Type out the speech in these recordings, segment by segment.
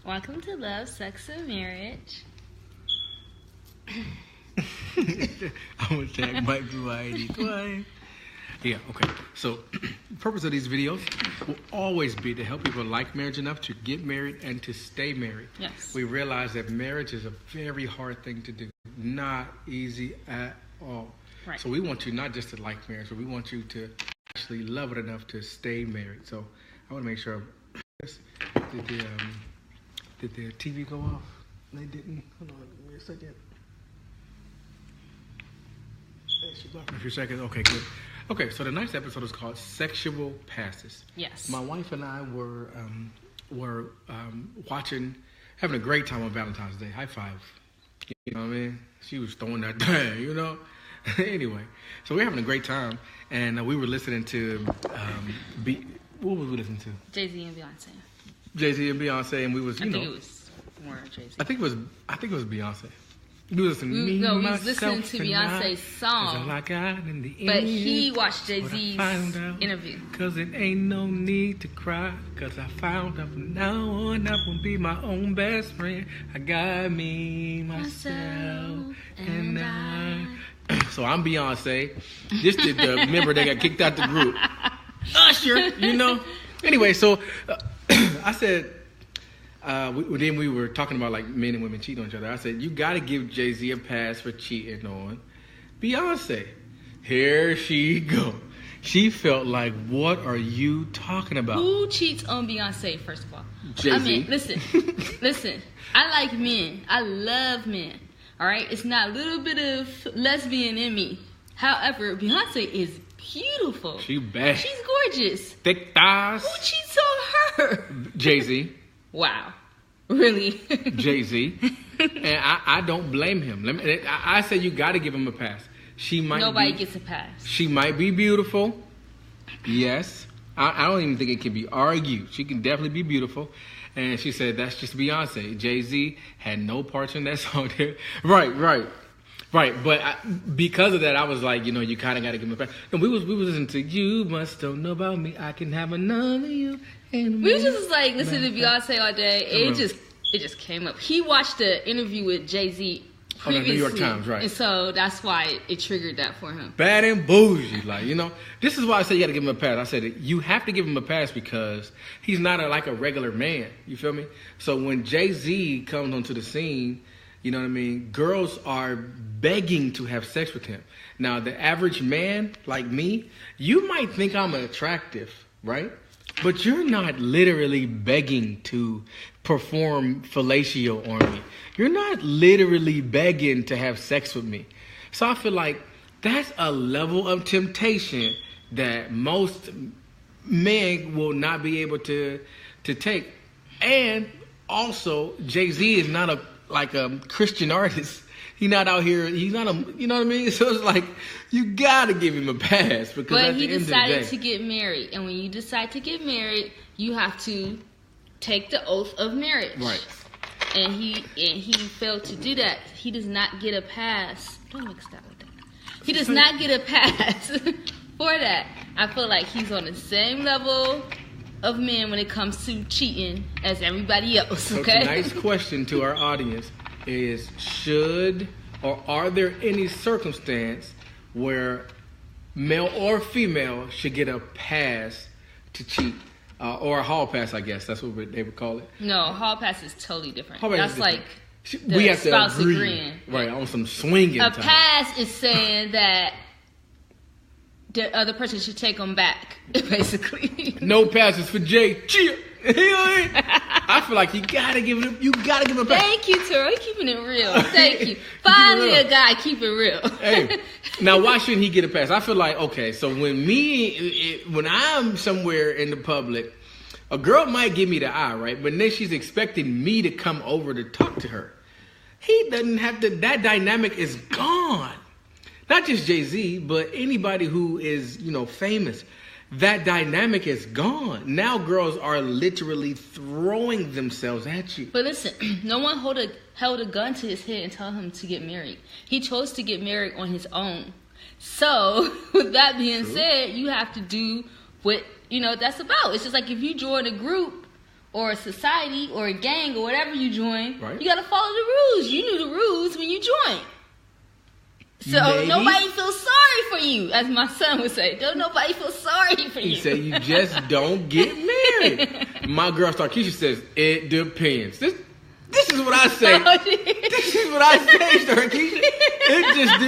Welcome to Love, Sex, and Marriage. I'm gonna tag Mike Blue ID twice. Yeah, okay. So, the purpose of these videos will always be to help people like marriage enough to get married and to stay married. Yes. We realize that marriage is a very hard thing to do. Not easy at all. Right. So we want you not just to like marriage, but we want you to actually love it enough to stay married. So I want to make sure. Did the TV go off? They didn't. Hold on, give me a second. A few seconds. Okay, good. Okay, so the next episode is called Sexual Passes. Yes. My wife and I were watching, having a great time on Valentine's Day. High five. You know what I mean? She was throwing that down, you know? Anyway, so we were having a great time, and we were listening to, what was we listening to? Jay-Z and Beyonce. Jay-Z and Beyonce, and we was, I think it was more Jay-Z. I think it was Beyonce. We was listening, we was listening to Beyonce's song, but he watched Jay-Z's interview. Cause it ain't no need to cry, cause I found out from now on I will be my own best friend. I got me, myself, and I. So I'm Beyonce. This is the member that got kicked out the group. Usher, you know. Anyway, so I said, then we were talking about like men and women cheating on each other. I said, you got to give Jay-Z a pass for cheating on Beyonce. Here she go. She felt like, what are you talking about? Who cheats on Beyonce, first of all? Jay-Z. I mean, listen. I like men. I love men. All right? It's not a little bit of lesbian in me. However, Beyonce is beautiful. She bad. She's gorgeous. Thick thighs. Who cheats on her? Jay-Z. Wow. Really? Jay-Z. And I don't blame him. I said you got to give him a pass. Nobody gets a pass. She might be beautiful. Yes. I don't even think it can be argued. She can definitely be beautiful. And she said that's just Beyonce. Jay-Z had no parts in that song there. Right. But because of that, I was like, you kind of got to give him a pass. And we was listening to You Must Don't Know About Me. I Can Have Another You. And we was just like listening to Beyonce all day. It just came up. He watched the interview with Jay-Z previously. On the New York Times, right. And so that's why it triggered that for him. Bad and bougie. Like, this is why I say you got to give him a pass. I said you have to give him a pass because he's not like a regular man. You feel me? So when Jay-Z comes onto the scene, you know what I mean? Girls are begging to have sex with him. Now, the average man like me, you might think I'm attractive, right? But you're not literally begging to perform fellatio on me. You're not literally begging to have sex with me. So I feel like that's a level of temptation that most men will not be able to take. And also, Jay-Z is not a Christian artist. He's not out here. He's not a, you know what I mean? So it's like, you got to give him a pass because but at the end of the day. He decided to get married. And when you decide to get married, you have to take the oath of marriage. Right. And he failed to do that. He does not get a pass. Don't mix that with that. He does not get a pass for that. I feel like he's on the same level of men when it comes to cheating as everybody else, okay? So tonight's question to our audience is, should or are there any circumstance where male or female should get a pass to cheat? Or a hall pass, I guess. That's what they would call it. No, hall pass is totally different. That's like we have to agree. Agreeing. Right, on some swinging A time. pass is saying that the other person should take them back, basically. No passes for Jay. Cheer. I feel like you gotta give him a pass. Thank you, Turo. You're keeping it real. Thank you. Finally, a guy keep it real. Hey, now why shouldn't he get a pass? I feel like, okay, so when I'm somewhere in the public, a girl might give me the eye, right? But then she's expecting me to come over to talk to her. He doesn't have to. That dynamic is gone. Not just Jay-Z, but anybody who is, famous. That dynamic is gone. Now girls are literally throwing themselves at you. But listen, no one held a gun to his head and told him to get married. He chose to get married on his own. So, with that being said, you have to do what, that's about. It's just like if you join a group or a society or a gang or whatever you join, Right. you gotta follow the rules. You knew the rules when you joined. So Maybe. nobody feels sorry for you, as my son would say. Don't nobody feel sorry for you. He said you just don't get married. My girl Starkeisha says it depends. This is what I say. This is what I say, Starkeisha. It just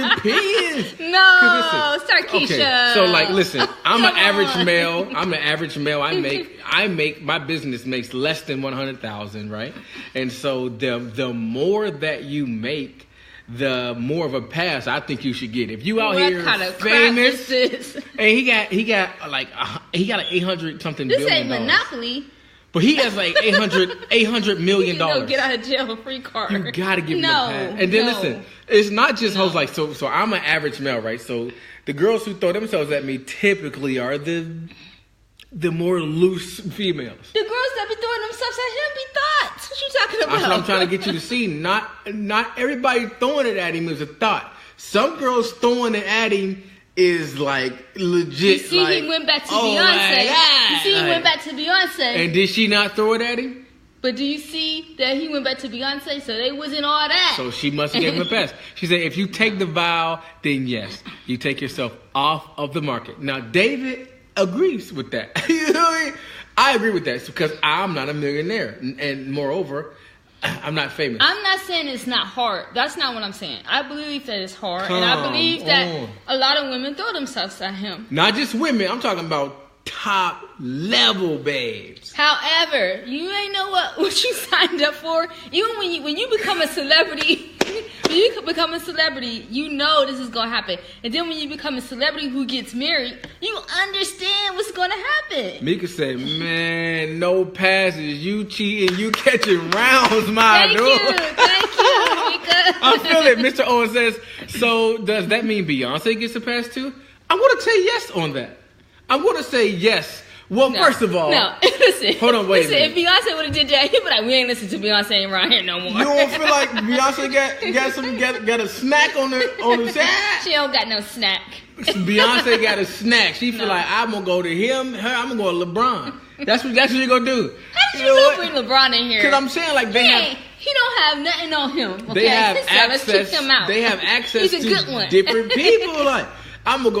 depends. No, 'Cause listen, Starkeisha. okay, so like, listen, I'm an Come average on. male. I'm an average male. I make my business makes less than 100,000, right? And so the more that you make, the more of a pass I think you should get. If you out What here kind of crap famous, is this? and he got like he got an 800 something This billion ain't dollars. Monopoly. But he has like $800 million. You know, get out of jail for free card. You gotta give him no, a pass. And then no. listen, it's not just No. hoes like so I'm an average male, right? So the girls who throw themselves at me typically are the more loose females. The girls that be throwing themselves at him be thoughts. What you talking about? That's what I'm trying to get you to see. Not everybody throwing it at him is a thought. Some girls throwing it at him is like legit. You see, like, he went back to oh Beyonce. my God. You see, he went back to Beyonce. And did she not throw it at him? But do you see that he went back to Beyonce? So they wasn't all that. So she must have given him a pass. She said, if you take the vow, then yes, you take yourself off of the market. Now, David agrees with that. You know what I mean? I agree with that because I'm not a millionaire. And moreover, I'm not famous. I'm not saying it's not hard. That's not what I'm saying. I believe that it's hard. Come and I believe that on. a lot of women throw themselves at him. Not just women. I'm talking about top level babes. However, you ain't know what you signed up for. Even when you become a celebrity, when you become a celebrity, you know this is gonna happen. And then when you become a celebrity who gets married, you understand what's gonna happen. Mika said, man, no passes. You cheating. You catching rounds, my Thank dude. you, Mika. I feel it. Mr. Owen says, so does that mean Beyonce gets a pass too? I'm going to say yes on that. I'm going to say yes. Well, No, first of all, no. Listen, hold on, wait a listen, minute. if Beyonce would have did that, he'd be like, we ain't listen to Beyonce around here no more. You don't feel like Beyonce got a snack on the side? She don't got no snack. Beyonce got a snack. She feel No. like I'm gonna go to him, her. I'm gonna go to LeBron. That's what you're gonna do. How did you know know what? bring LeBron in here? Because I'm saying like they have. He don't have nothing on him. Okay? They have So let's kick access. him out. They have access He's a to good one. different people. Like I'm gonna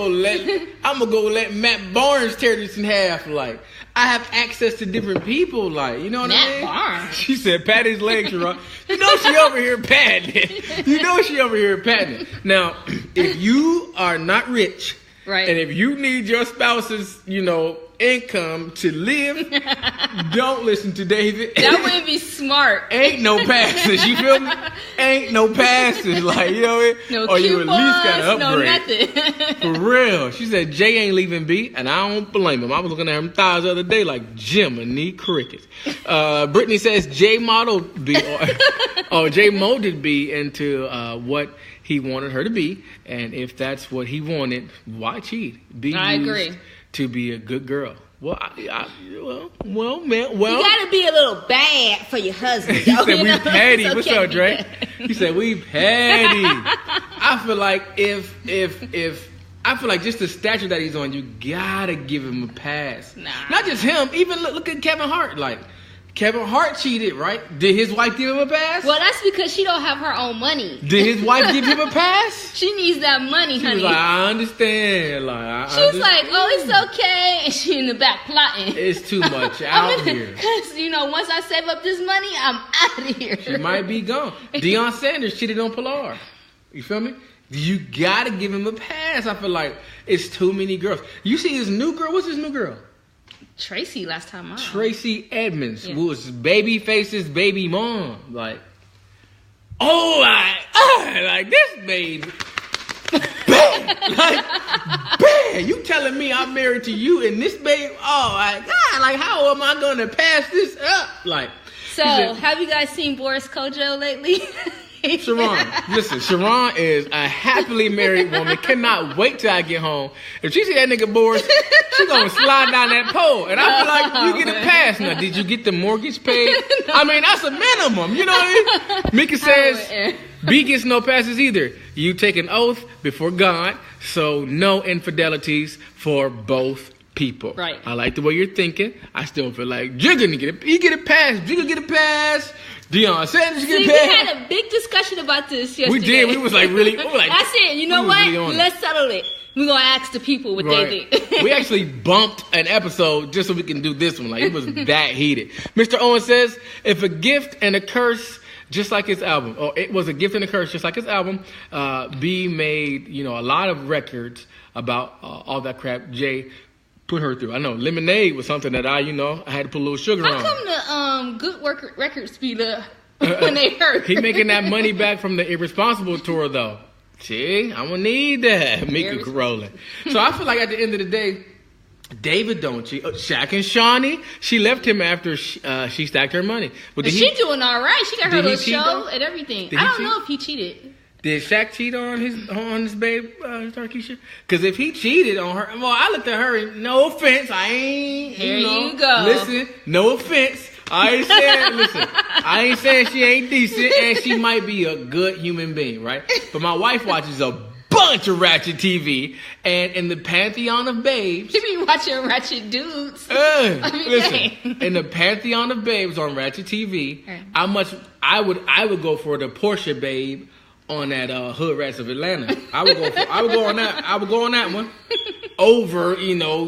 go let Matt Barnes tear this in half. Like I have access to different people. Like you know what I Matt mean? Barnes. She said, "Pat his legs, Sharon." You know she over here patting it. You know she over here patting it. Now, if you are not rich, Right. and if you need your spouse's, income to live, don't listen to David. That wouldn't be smart. Ain't no passes, you feel me? Ain't no passes, like, you know what I mean? No or you coupons, at least gotta no upgrade. nothing. For real. She said Jay ain't leaving B, and I don't blame him. I was looking at him thighs the other day like Jiminy Crickets. Brittany says Jay modeled B, or Jay molded B into what he wanted her to be, and if that's what he wanted, why cheat? Be I used agree. to be a good girl. Well, well. You gotta be a little bad for your husband. He Though, said you we know? petty. It's What's okay up, to be Drake? bad. He said we petty. I feel like if I feel like just the stature that he's on, you gotta give him a pass. Nah. Not just him. Even look at Kevin Hart. Like Kevin Hart cheated, right? Did his wife give him a pass? Well, that's because she don't have her own money. Did his wife give him a pass? She needs that money, She honey. was like, I understand. Like, She was like, oh, it's okay. And she in the back plotting. it's too much out here. Because, once I save up this money, I'm out of here. She might be gone. Deion Sanders cheated on Pilar. You feel me? You gotta give him a pass. I feel like it's too many girls. You see his new girl? What's his new girl? Tracy last time out. Tracy Edmonds, Yeah. who was Babyface's baby mom. Like, like this baby. Bam! Like, bam! You telling me I'm married to you and this baby? Oh my God! Like, how am I gonna pass this up? Like, So, he said- have you guys seen Boris Kojo lately? Sharon, listen, Sharon is a happily married woman. Cannot wait till I get home. If she see that nigga Boris, she gonna slide down that pole. And I feel like you get a pass. Now, did you get the mortgage paid? I mean, that's a minimum. You know what I mean? Mika says B gets no passes either. You take an oath before God, so no infidelities for both people. Right. I like the way you're thinking. I still feel like Jigga get a pass. Jigga get a pass. Deion Sanders get a pass. We had a big discussion about this yesterday. We did. We was like really. I said, you know what? Really let's settle it. We're gonna ask the people what they think. We actually bumped an episode just so we can do this one. Like, it was that heated. Mr. Owen says, if a gift and a curse, just like his album, or it was a gift and a curse, just like his album, B made, a lot of records about all that crap Jay put her through. I know Lemonade was something that I had to put a little sugar on. How come the Good Records be the when they hurt? He making that money back from the Irresponsible tour though. See, I'm gonna need that. Mika rolling. So I feel like at the end of the day, David don't cheat. Shaq and Shawnee, she left him after she stacked her money. But she doing all right. She got her little show and everything. I don't know if he cheated. Did Shaq cheat on his babe, Tarkeisha? Because if he cheated on her, well, I looked at her and no offense, I ain't. Here you go. Listen, no offense. I ain't saying she ain't decent, and she might be a good human being, right? But my wife watches a bunch of ratchet TV, and in the pantheon of babes, you be watching ratchet dudes. Listen, in the pantheon of babes on ratchet TV, I would go for the Portia babe on that Hood Rats of Atlanta. I would go on that one over,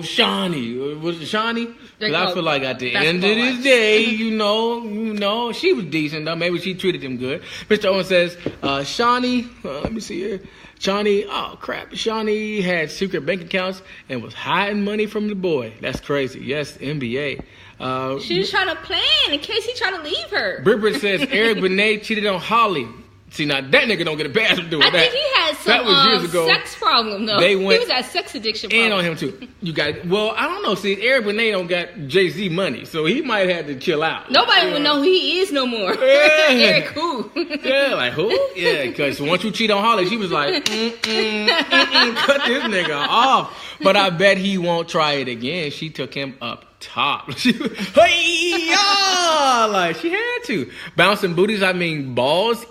Shawnee. Was it Shawnee? Because I feel like at the end of this day, she was decent though. Maybe she treated him good. Mr. Owen says, Shawnee, let me see here. Shawnee, oh crap. Shawnee had secret bank accounts and was hiding money from the boy. That's crazy. Yes, NBA. She was trying to plan in case he tried to leave her. Britt says Eric Benet cheated on Holly. See, now that nigga don't get a pass for doing that. I think he had some that was years ago. Sex problem, though. He was at sex addiction problem. And on him, too. I don't know. See, Eric Benet don't got Jay-Z money, so he might have to chill out. Nobody would know who he is no more. Yeah. Eric who? Yeah, like who? Yeah, because once you cheat on Holly, she was like, cut this nigga off. But I bet he won't try it again. She took him up top. She had to. Bouncing booties, I mean balls.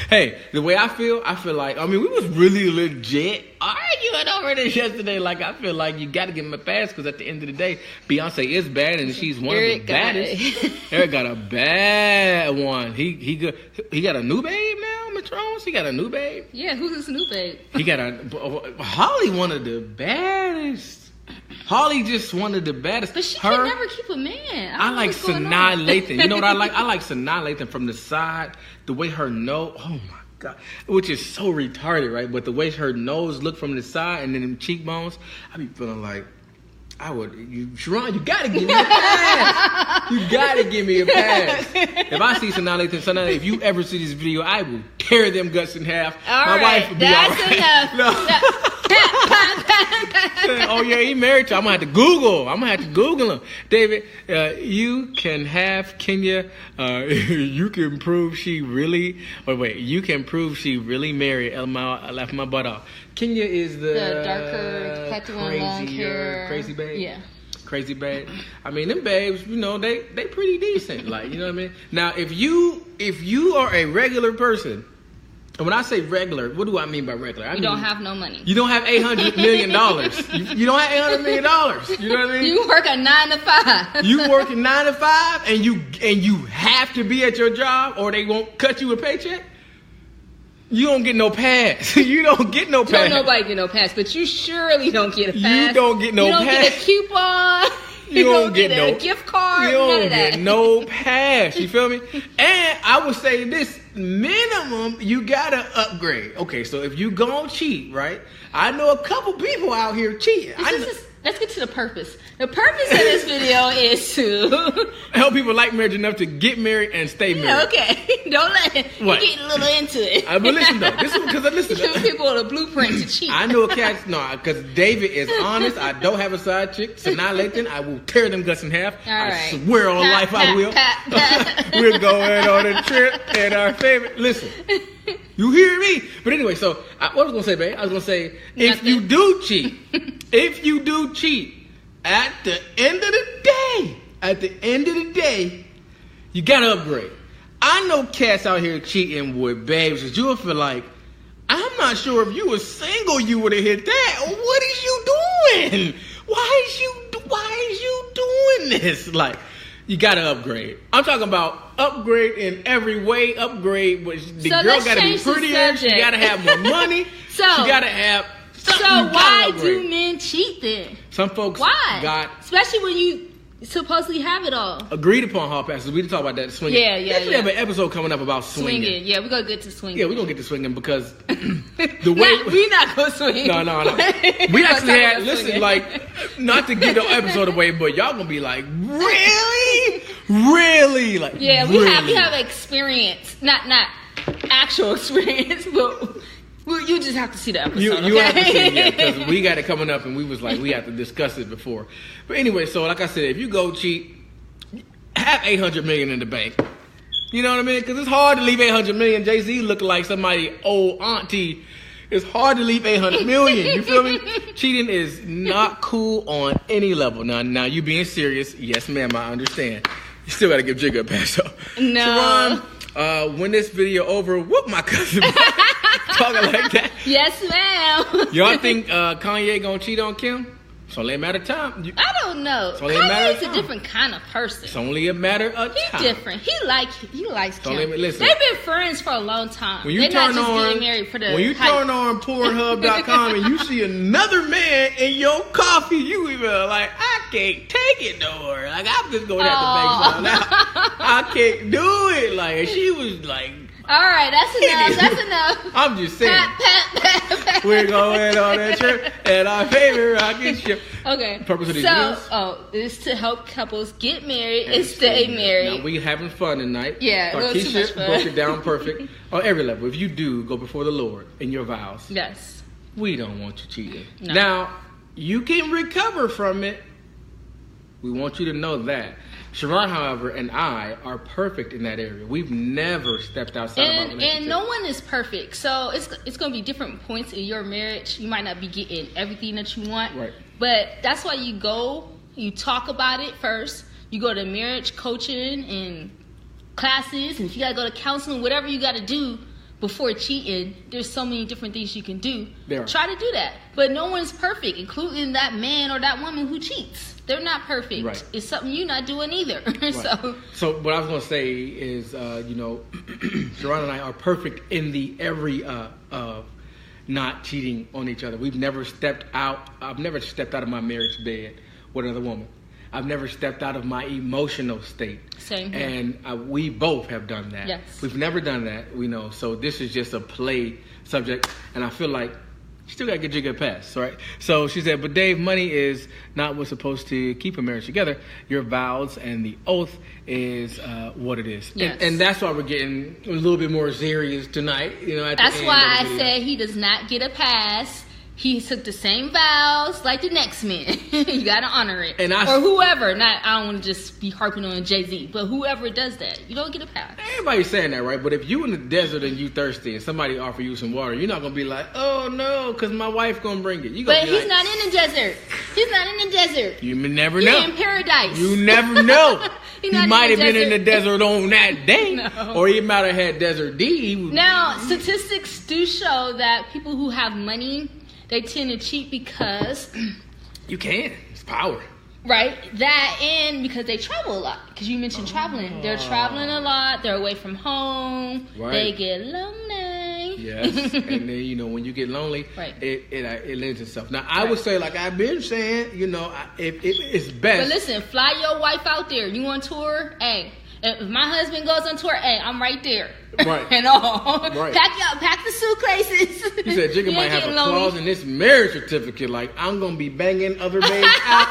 Hey, the way I feel like, we was really legit arguing over this yesterday. Like, I feel like you got to give him a pass because at the end of the day, Beyonce is bad and she's one of the baddest. Eric got a bad one. He got a new babe now, Mr. Owens? He got a new babe? Yeah, who's his new babe? He got Holly, one of the baddest. Holly just one of the baddest. But she can never keep a man. I like Sanaa Lathan. You know what I like? I like Sanaa Lathan from the side. The way her nose, oh my God, which is so retarded, right? But the way her nose look from the side and then them cheekbones, I be feeling like Sharon, you gotta give me a pass. You gotta give me a pass. If I see Sanaa Lathan, if you ever see this video, I will tear them guts in half. My wife will be that's all right. Enough. Oh yeah, he married to. I'm gonna have to Google him. David, you can have Kenya. You can prove she really. You can prove she really married. I left my butt off. Kenya is the darker, tattoo on long hair, crazy babe. Yeah. Crazy babe. Them babes, they pretty decent. Like, you know what I mean? Now, if you are a regular person. And when I say regular, what do I mean by regular? You don't have no money. You don't have $800 million. You don't have $800 million. You know what I mean? You work a 9 to 5. You work a 9 to 5, and you have to be at your job, or they won't cut you a paycheck. You don't get no pass. You don't get no pass. Don't nobody get no pass, but you surely don't get a pass. You don't get no pass. You don't get a coupon. You don't get a gift card. You don't get no pass. You feel me? And I would say this, minimum, you gotta upgrade. Okay, so if you gon' cheat, right? I know a couple people out here cheating. Let's get to the purpose. The purpose of this video is to help people like marriage enough to get married and stay married. Yeah, okay. Don't let it. You're getting a little into it. But listen though, this is because I listen. Give people a blueprint to cheat. I know a cat. No, because David is honest. I don't have a side chick. Sanaa Lathan, I will tear them guts in half. I swear on life I will. We're going on a trip and our favorite. Listen. You hear me? But anyway, so what was I gonna say, babe? I was gonna say if you do cheat, at the end of the day, you gotta upgrade. I know cats out here cheating with babes, but you'll feel like I'm not sure if you were single, you would have hit that. What is you doing? Why is you doing this? Like, you gotta upgrade. I'm talking about upgrade in every way. Upgrade. The girl gotta be prettier. She gotta have more money. She gotta have. So why do men cheat then? Some folks especially when you supposedly have it all. Agreed upon hall passes. We didn't talk about that swinging. Yeah. We have an episode coming up about swinging. Yeah, we're gonna get to swinging. Yeah, we're gonna get to swinging because the way we're not gonna swing. No. We actually had like, not to give the episode away, but y'all gonna be like, really, like, yeah, really? we have experience, not actual experience, but. You just have to see the episode. You have to see it, because we got it coming up, and we was like, we have to discuss it before. But anyway, so like I said, if you go cheat, have $800 million in the bank. You know what I mean? Because it's hard to leave $800 million. Jay-Z looking like somebody old auntie. It's hard to leave $800 million. You feel me? Cheating is not cool on any level. Now you being serious? Yes, ma'am. I understand. You still got to give Jigga a pass though. No. Sharon, when this video over, whoop my cousin. Talking like that. Yes, ma'am. Y'all think Kanye gonna cheat on Kim? It's only a matter of time. I don't know. Kanye's a different kind of person. It's only a matter of time. He's different. He likes Kim. Listen, they've been friends for a long time. They're not just getting married for the When you turn on Pornhub.com and you see another man in your coffee, you even like, I can't take it no more. Like, I'm just gonna have to make something out. I can't do it. Like, she was like, all right, that's enough. I'm just saying. Pat. We're going on a trip and our favorite rocket ship. Okay. Purpose of these videos? It's to help couples get married and stay married. Now, we having fun tonight. Yeah, Keisha broke it down perfect on every level. If you do go before the Lord in your vows, yes, we don't want you cheating. No. Now, you can recover from it. We want you to know that. Sharon, however, and I are perfect in that area. We've never stepped outside of our relationship. And no one is perfect. So it's going to be different points in your marriage. You might not be getting everything that you want. Right. But that's why you talk about it first. You go to marriage coaching and classes. And if you got to go to counseling, whatever you got to do before cheating, there's so many different things you can do. Try to do that. But no one's perfect, including that man or that woman who cheats. They're not perfect. Right. It's something you're not doing either. Right. So what I was going to say is, Sharon and I are perfect in the area of not cheating on each other. We've never stepped out. I've never stepped out of my marriage bed with another woman. I've never stepped out of my emotional state. Same here. And we both have done that. Yes. We've never done that, we know. So this is just a play subject. And I feel like you still got to get you a good pass, right? So she said, but Dave, money is not what's supposed to keep a marriage together. Your vows and the oath is what it is. Yes. And that's why we're getting a little bit more serious tonight. That's why I said he does not get a pass. He took the same vows like the next man. You got to honor it. Or whoever. I don't want to just be harping on Jay-Z, but whoever does that, you don't get a pass. Everybody's saying that, right? But if you in the desert and you thirsty and somebody offer you some water, you're not going to be like, oh, no, because my wife going to bring it. But he's not in the desert. He's not in the desert. You never know. He's in paradise. You never know. He might have been in the desert on that day. No. Or he might have had Desert D. Now, statistics do show that people who have money, they tend to cheat because you can. It's power. Right. That and because they travel a lot. Because you mentioned traveling. They're traveling a lot. They're away from home. Right. They get lonely. Yes. And then, when you get lonely, right. it lends itself. Now, I would say, like I've been saying, it's best. But listen, fly your wife out there. You on tour? Hey. If my husband goes on tour, hey, I'm right there. Right. And all. Right. Pack the suitcases. You said Jigga might have a clause in this marriage certificate, like, I'm going to be banging other maids out.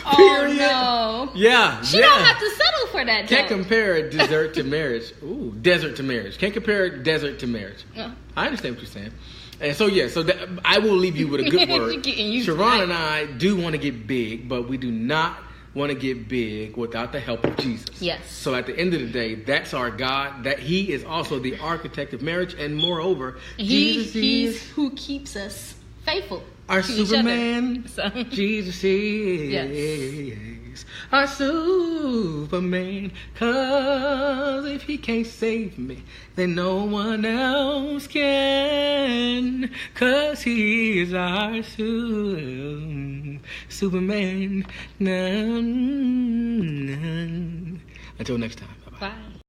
Oh, no. Yeah. She don't have to settle for that, Can't compare desert to marriage. Ooh, desert to marriage. Can't compare desert to marriage. Yeah. I understand what you're saying. And so, I will leave you with a good word. Sharon and I do want to get big, but we do not want to get big without the help of Jesus. Yes. So at the end of the day, that's our God. That He is also the architect of marriage, and moreover, He's who keeps us faithful. Our to each Superman, other. So. Jesus is our Superman. 'Cause if he can't save me, then no one else can. 'Cause he is our Superman. Until next time. Bye-bye. Bye.